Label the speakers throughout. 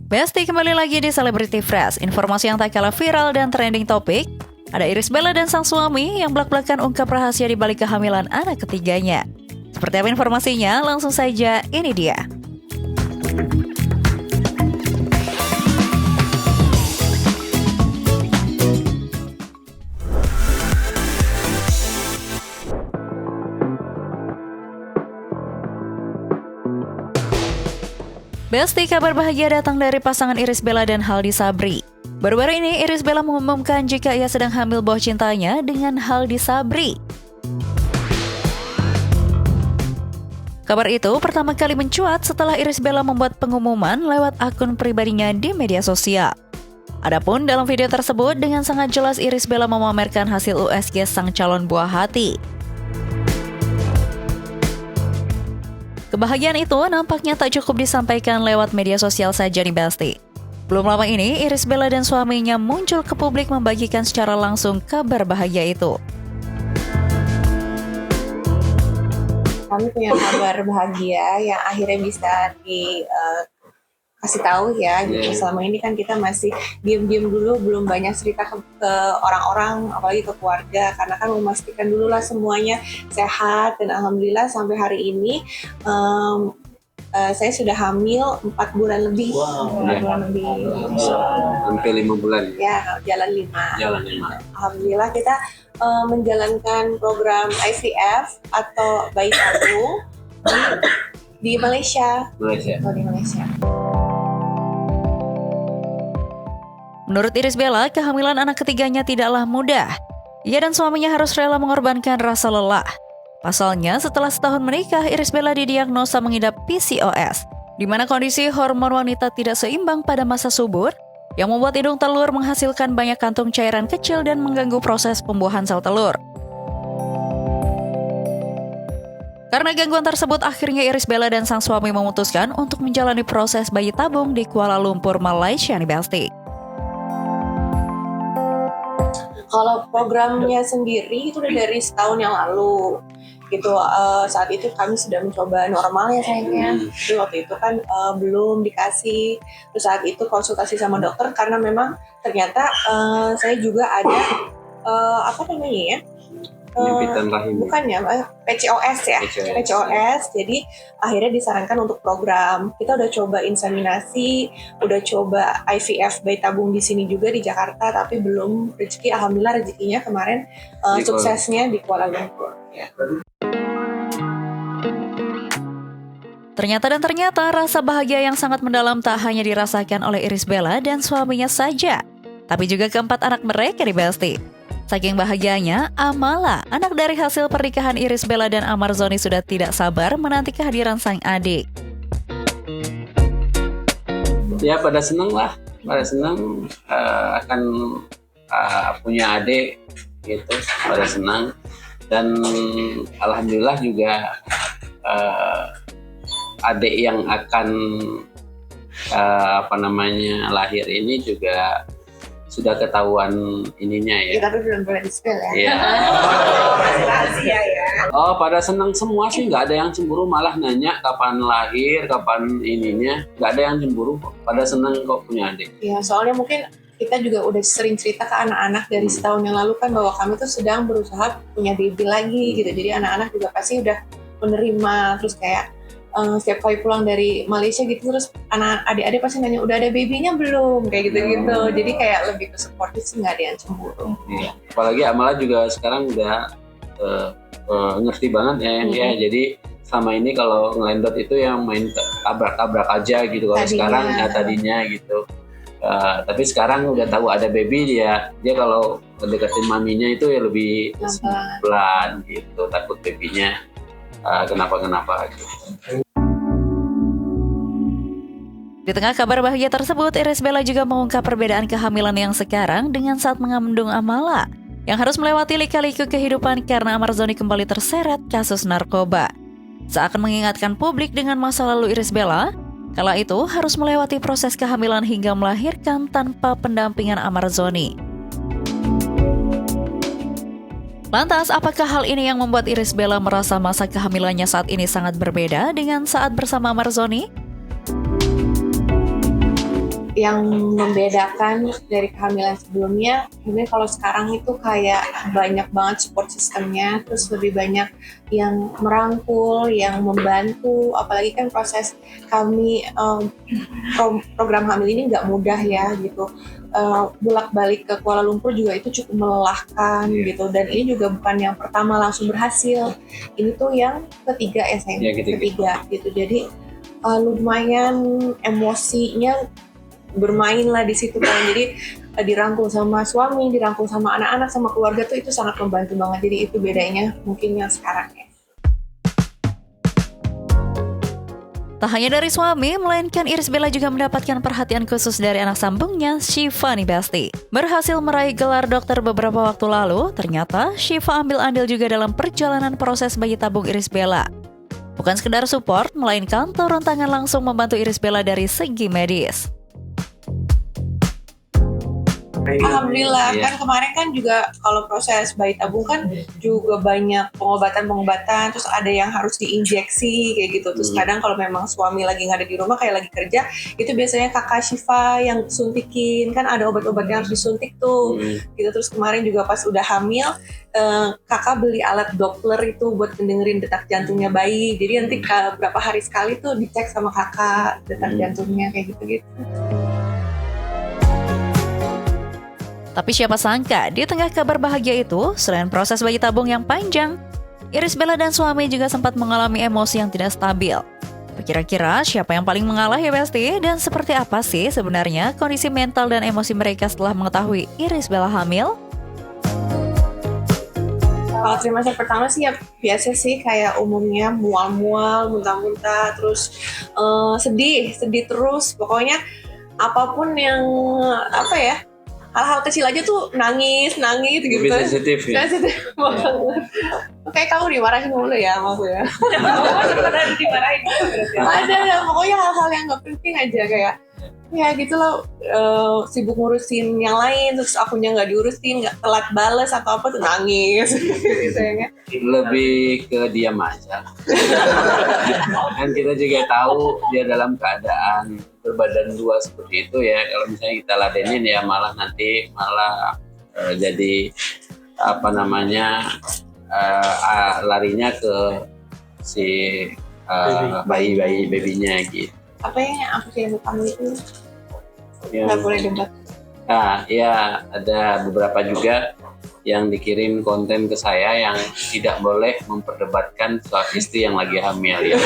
Speaker 1: Besti kembali lagi di Celebrity Fresh. Informasi yang tak kalah viral dan trending topik. Ada Irish Bella dan sang suami yang belak-belakan ungkap rahasia di balik kehamilan anak ketiganya. Seperti apa informasinya? Langsung saja, ini dia. Besti, kabar bahagia datang dari pasangan Irish Bella dan Haldi Sabri. Baru-baru ini Irish Bella mengumumkan jika ia sedang hamil buah cintanya dengan Haldi Sabri. Kabar itu pertama kali mencuat setelah Irish Bella membuat pengumuman lewat akun pribadinya di media sosial. Adapun dalam video tersebut dengan sangat jelas Irish Bella memamerkan hasil USG sang calon buah hati. Kebahagiaan itu nampaknya tak cukup disampaikan lewat media sosial saja nih Besti. Belum lama ini, Irish Bella dan suaminya muncul ke publik membagikan secara langsung kabar bahagia itu.
Speaker 2: Kami punya kabar bahagia yang akhirnya bisa kasih tahu ya. Gitu. Selama ini kan kita masih diam-diam dulu, belum banyak cerita ke orang-orang, apalagi ke keluarga, karena kan memastikan dulu lah semuanya sehat. Dan alhamdulillah sampai hari ini saya sudah hamil 4 bulan lebih.
Speaker 3: Wow.
Speaker 2: 4 bulan lebih.
Speaker 3: Sampai 5 bulan.
Speaker 2: Ya, jalan 5. Alhamdulillah kita menjalankan program IVF atau bayi tabung di Malaysia. Di Malaysia.
Speaker 1: Menurut Irish Bella, kehamilan anak ketiganya tidaklah mudah. Ia dan suaminya harus rela mengorbankan rasa lelah. Pasalnya, setelah setahun menikah, Irish Bella didiagnosa mengidap PCOS, di mana kondisi hormon wanita tidak seimbang pada masa subur, yang membuat hidung telur menghasilkan banyak kantung cairan kecil dan mengganggu proses pembuahan sel telur. Karena gangguan tersebut, akhirnya Irish Bella dan sang suami memutuskan untuk menjalani proses bayi tabung di Kuala Lumpur, Malaysia nih Besti.
Speaker 2: Kalau programnya sendiri itu udah dari setahun yang lalu gitu. Saat itu kami sudah mencoba normal ya sayangnya. Jadi waktu itu kan belum dikasih. Terus saat itu konsultasi sama dokter karena memang ternyata saya juga ada
Speaker 3: Penyempitan rahim.
Speaker 2: Bukan ya, PCOS ya. PCOS. Jadi akhirnya disarankan untuk program. Kita udah coba inseminasi, udah coba IVF bayi tabung di sini juga di Jakarta, tapi belum rezeki. Alhamdulillah rezekinya kemarin suksesnya di Kuala Lumpur. Ya.
Speaker 1: Ternyata rasa bahagia yang sangat mendalam tak hanya dirasakan oleh Irish Bella dan suaminya saja, tapi juga keempat anak mereka di Besti. Saking bahagianya, Amala, anak dari hasil pernikahan Irish Bella dan Amar Zoni sudah tidak sabar menanti kehadiran sang adik.
Speaker 3: Ya pada senang akan punya adik gitu, pada senang. Dan alhamdulillah juga adik yang akan lahir ini juga sudah ketahuan ininya ya.
Speaker 2: Tapi belum boleh di-spill ya.
Speaker 3: Iya.
Speaker 2: Rahasia ya.
Speaker 3: Oh, pada senang semua sih, nggak ada yang cemburu, malah nanya kapan lahir, kapan ininya, nggak ada yang cemburu, pada senang kok punya adik.
Speaker 2: Iya, soalnya mungkin kita juga udah sering cerita ke anak-anak dari setahun yang lalu kan bahwa kami tuh sedang berusaha punya baby lagi gitu. Jadi anak-anak juga pasti udah menerima, terus kayak setiap kali pulang dari Malaysia gitu, terus adik-adik pasti nanya udah ada babynya belum, kayak gitu-gitu. Jadi kayak lebih ke supportive sih, nggak ada yang cemburu.
Speaker 3: Iya. Apalagi Amala juga sekarang udah ngerti banget ya. Jadi selama ini kalau ngelendot itu yang main tabrak-tabrak aja gitu. Kalau sekarang tadinya gitu. Tapi sekarang udah tahu ada baby, dia kalau deketin maminya itu ya lebih pelan gitu, takut babynya kenapa gitu.
Speaker 1: Di tengah kabar bahagia tersebut, Irish Bella juga mengungkap perbedaan kehamilan yang sekarang dengan saat mengandung Amala, yang harus melewati lika-liku kehidupan karena Amar Zoni kembali terseret kasus narkoba. Seakan mengingatkan publik dengan masa lalu Irish Bella, kala itu harus melewati proses kehamilan hingga melahirkan tanpa pendampingan Amar Zoni. Lantas, apakah hal ini yang membuat Irish Bella merasa masa kehamilannya saat ini sangat berbeda dengan saat bersama Amar Zoni?
Speaker 2: yang membedakan dari kehamilan sebelumnya, mungkin kalau sekarang itu kayak banyak banget support sistemnya, terus lebih banyak yang merangkul, yang membantu, apalagi kan proses kami program hamil ini nggak mudah ya gitu. Bolak-balik ke Kuala Lumpur juga itu cukup melelahkan gitu, dan ini juga bukan yang pertama langsung berhasil, ini tuh yang ketiga ya sayang, ketiga gitu. Jadi lumayan emosinya bermain lah di situ kan. Jadi dirangkul sama suami, dirangkul sama anak-anak, sama keluarga tuh itu sangat membantu banget. Jadi itu bedanya mungkin yang sekarang ya.
Speaker 1: Tak hanya dari suami, melainkan Irish Bella juga mendapatkan perhatian khusus dari anak sambungnya, Syifa nih Besti. Berhasil meraih gelar dokter beberapa waktu lalu, ternyata Syifa ambil andil juga dalam perjalanan proses bayi tabung Irish Bella. Bukan sekedar support, melainkan turun tangan langsung membantu Irish Bella dari segi medis.
Speaker 2: Alhamdulillah, kan kemarin kan juga kalau proses bayi tabung kan juga banyak pengobatan, terus ada yang harus diinjeksi kayak gitu. Terus kadang kalau memang suami lagi nggak ada di rumah, kayak lagi kerja, itu biasanya kakak Syifa yang suntikin, kan ada obat-obat yang harus disuntik tuh. Gitu. Terus kemarin juga pas udah hamil, kakak beli alat Doppler itu buat mendengerin detak jantungnya bayi. Jadi nanti berapa hari sekali tuh dicek sama kakak detak jantungnya kayak gitu-gitu.
Speaker 1: Tapi siapa sangka, di tengah kabar bahagia itu, selain proses bayi tabung yang panjang, Irish Bella dan suami juga sempat mengalami emosi yang tidak stabil. Kira-kira siapa yang paling mengalah ya Besti? Dan seperti apa sih sebenarnya kondisi mental dan emosi mereka setelah mengetahui Irish Bella hamil?
Speaker 2: Kalau trimester pertama sih ya biasa sih, kayak umumnya mual-mual, muntah-muntah, terus sedih terus. Pokoknya apapun yang hal-hal kecil aja tuh nangis gitu.
Speaker 3: Lebih sensitif ya?
Speaker 2: Sensitif banget. Kayak kamu dimarahin mulu ya sama aku ya. Sebenarnya dimarahin. Ada, pokoknya hal-hal yang gak penting aja kayak ya gitu loh, sibuk ngurusin yang lain, terus akunya gak diurusin, gak telat bales atau apa tuh nangis. Gitu ya.
Speaker 3: Lebih ke diam aja. Kan kita juga tahu dia dalam keadaan berbadan dua seperti itu ya, kalau misalnya kita ladenin ya malah jadi larinya ke si babynya gitu.
Speaker 2: Apa yang aku kirim ke kamu itu
Speaker 3: Ya.
Speaker 2: nggak boleh debat.
Speaker 3: Ya ada beberapa juga yang dikirim konten ke saya yang tidak boleh memperdebatkan soal istri yang lagi hamil ya.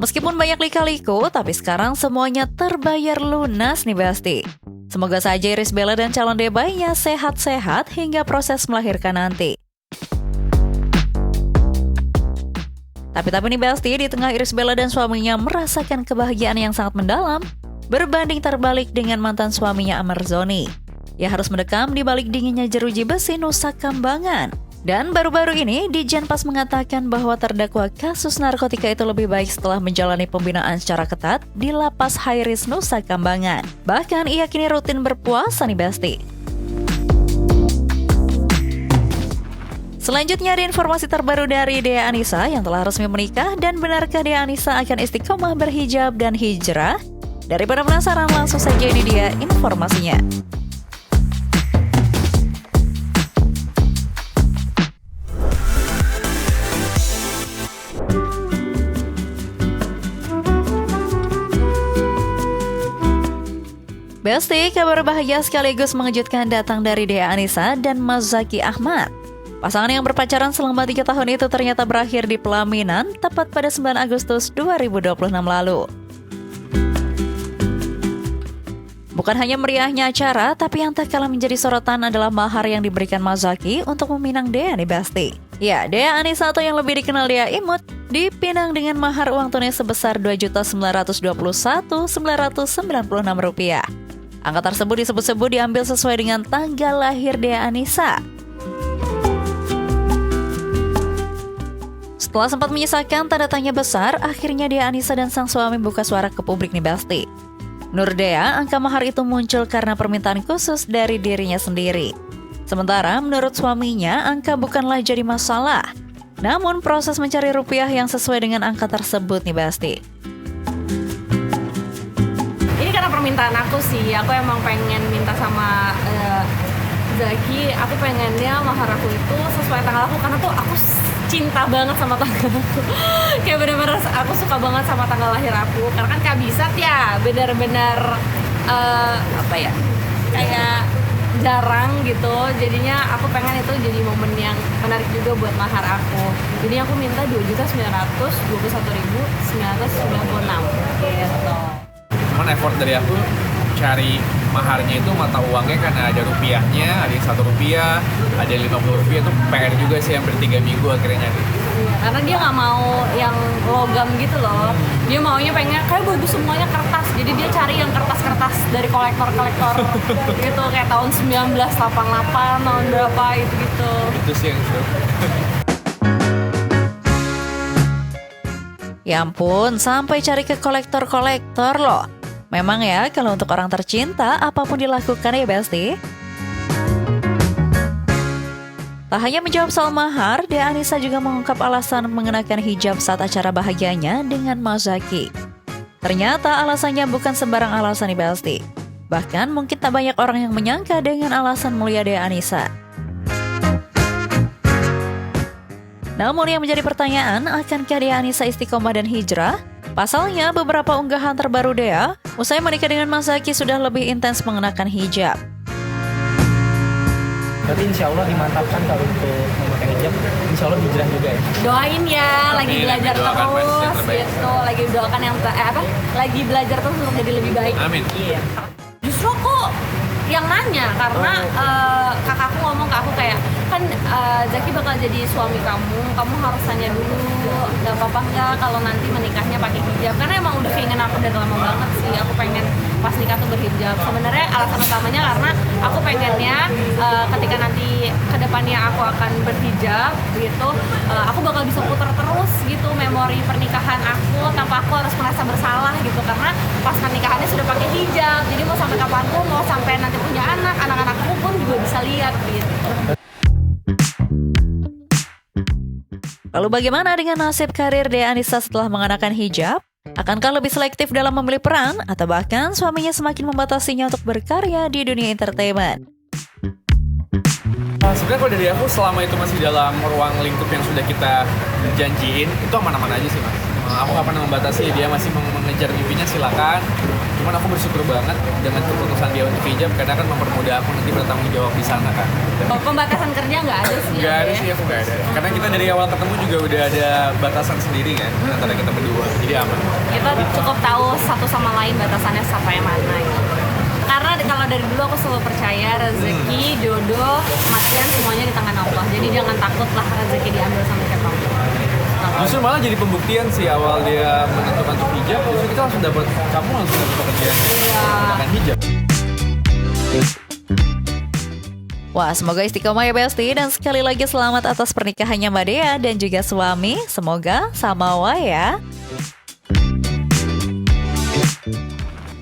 Speaker 1: Meskipun banyak lika-liku, tapi sekarang semuanya terbayar lunas nih Besti. Semoga saja Irish Bella dan calon bayinya sehat-sehat hingga proses melahirkan nanti. Tapi nih Besti, di tengah Irish Bella dan suaminya merasakan kebahagiaan yang sangat mendalam, berbanding terbalik dengan mantan suaminya Amar Zoni. Ia harus mendekam di balik dinginnya jeruji besi Nusa Kambangan. Dan baru-baru ini, Dijenpas mengatakan bahwa terdakwa kasus narkotika itu lebih baik setelah menjalani pembinaan secara ketat di Lapas High Risk Nusa Kambangan. Bahkan ia kini rutin berpuasa nih Besti. Selanjutnya ada informasi terbaru dari Dea Anissa yang telah resmi menikah, dan benarkah Dea Anissa akan istiqomah berhijab dan hijrah? Daripada penasaran, langsung saja ini dia informasinya. Besti, kabar bahagia sekaligus mengejutkan datang dari Dea Anissa dan Mas Zaky Ahmad. Pasangan yang berpacaran selama 3 tahun itu ternyata berakhir di pelaminan tepat pada 9 Agustus 2026 lalu. Bukan hanya meriahnya acara, tapi yang tak kalah menjadi sorotan adalah mahar yang diberikan Mas Zaky untuk meminang Dea nih Besti. Ya, Dea Anissa atau yang lebih dikenal Dea Imut dipinang dengan mahar uang tunai sebesar Rp2.921.996. Angka tersebut disebut-sebut diambil sesuai dengan tanggal lahir Dea Anissa. Setelah sempat menyisakan tanda tanya besar, akhirnya Dea Anissa dan sang suami buka suara ke publik nih Besti. Menurut Dea, angka mahar itu muncul karena permintaan khusus dari dirinya sendiri. Sementara menurut suaminya, angka bukanlah jadi masalah. Namun proses mencari rupiah yang sesuai dengan angka tersebut nih Besti.
Speaker 4: Ini karena permintaan aku sih, aku emang pengen minta sama Zaki, aku pengennya mahar aku itu sesuai tanggal aku, karena tuh aku cinta banget sama tanggal aku. Kayak bener-bener aku suka banget sama tanggal lahir aku, karena kan Kak Bisat ya bener-bener kayak jarang gitu, jadinya aku pengen itu jadi momen yang menarik juga buat mahar aku. Jadi aku minta 2.921.996 gitu.
Speaker 5: Cuman effort dari aku cari maharnya itu mata uangnya karena ada rupiahnya, ada yang Rp1, ada yang Rp50, itu PR juga sih hampir 3 minggu akhirnya nyari.
Speaker 4: Iya, karena dia nggak mau yang logam gitu loh, dia maunya pengen kayak bagus semuanya kertas, jadi dia cari yang kertas-kertas dari kolektor-kolektor gitu, kayak tahun 1988, tahun berapa gitu.
Speaker 5: Itu sih yang seru.
Speaker 1: Ya ampun, sampai cari ke kolektor-kolektor loh. Memang ya, kalau untuk orang tercinta, apapun dilakukan ya Besti. Tak hanya menjawab soal mahar, Dea Anissa juga mengungkap alasan mengenakan hijab saat acara bahagianya dengan Mas Zaki. Ternyata alasannya bukan sembarang alasan nih Besti. Bahkan mungkin tak banyak orang yang menyangka dengan alasan mulia Dea Anissa. Namun yang menjadi pertanyaan, akankah Dea Anissa istiqomah dan hijrah? Pasalnya, beberapa unggahan terbaru Dea, usai menikah dengan Mas Zaki sudah lebih intens mengenakan hijab.
Speaker 6: Berarti insya Allah dimantapkan kalau untuk memakai hijab, insya Allah hijrah juga ya?
Speaker 4: Doain ya, lagi
Speaker 5: Amin,
Speaker 4: belajar
Speaker 5: doakan
Speaker 4: terus
Speaker 5: yang terbaik.
Speaker 4: gitu, lagi doakan yang lagi belajar terus untuk jadi lebih baik.
Speaker 5: Amin.
Speaker 4: Iya. Justru aku yang nanya karena kakakku ngomong ke aku kayak, kan Zaki bakal jadi suami kamu harus tanya dulu, nggak apa-apa nggak kalau nanti menikahnya pakai hijab, karena emang udah keinginan aku dari lama banget sih, aku pengen pas nikah tuh berhijab. Sebenarnya alasan utamanya karena aku pengennya ketika nanti kedepannya aku akan berhijab gitu, aku bakal bisa putar terus gitu memori pernikahan aku tanpa aku harus merasa bersalah gitu, karena pas pernikahannya sudah pakai hijab, jadi mau sampai kapanpun, mau sampai nanti punya anak-anakku pun juga bisa lihat gitu.
Speaker 1: Lalu bagaimana dengan nasib karir Dea Anissa setelah mengenakan hijab? Akankah lebih selektif dalam memilih peran, atau bahkan suaminya semakin membatasinya untuk berkarya di dunia entertainment?
Speaker 5: Sebenarnya kalau dari aku selama itu masih dalam ruang lingkup yang sudah kita janjiin, itu aman-aman aja sih Mas. Aku nggak pernah membatasi, dia masih mengejar mimpinya silakan. Cuman aku bersyukur banget dengan keputusan dia untuk hijab, karena kan mempermudah aku nanti bertanggung jawab di sana kan.
Speaker 4: Pembatasan kerja nggak ada sih.
Speaker 5: Nggak ada sih, aku nggak ada. Karena kita dari awal ketemu juga udah ada batasan sendiri kan antara kita berdua, jadi aman.
Speaker 4: Kita cukup tahu satu sama lain batasannya sampai mana gitu. Karena kalau dari dulu aku selalu percaya rezeki, jodoh, kematian semuanya di tangan Allah. Jadi jangan takutlah rezeki diambil sama siapa.
Speaker 5: Justru malah jadi pembuktian sih, awal dia menentukan untuk hijab, justru kita langsung dapat, kamu langsung dapat pekerjaan menggunakan hijab.
Speaker 1: Wah, semoga istiqomah ya Besti, dan sekali lagi selamat atas pernikahannya Mbak Dea dan juga suami. Semoga samawa ya.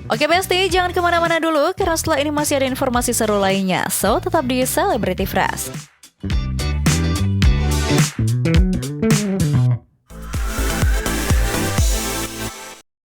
Speaker 1: Oke Besti, jangan kemana-mana dulu, karena setelah ini masih ada informasi seru lainnya. So, tetap di Celebrity Fresh.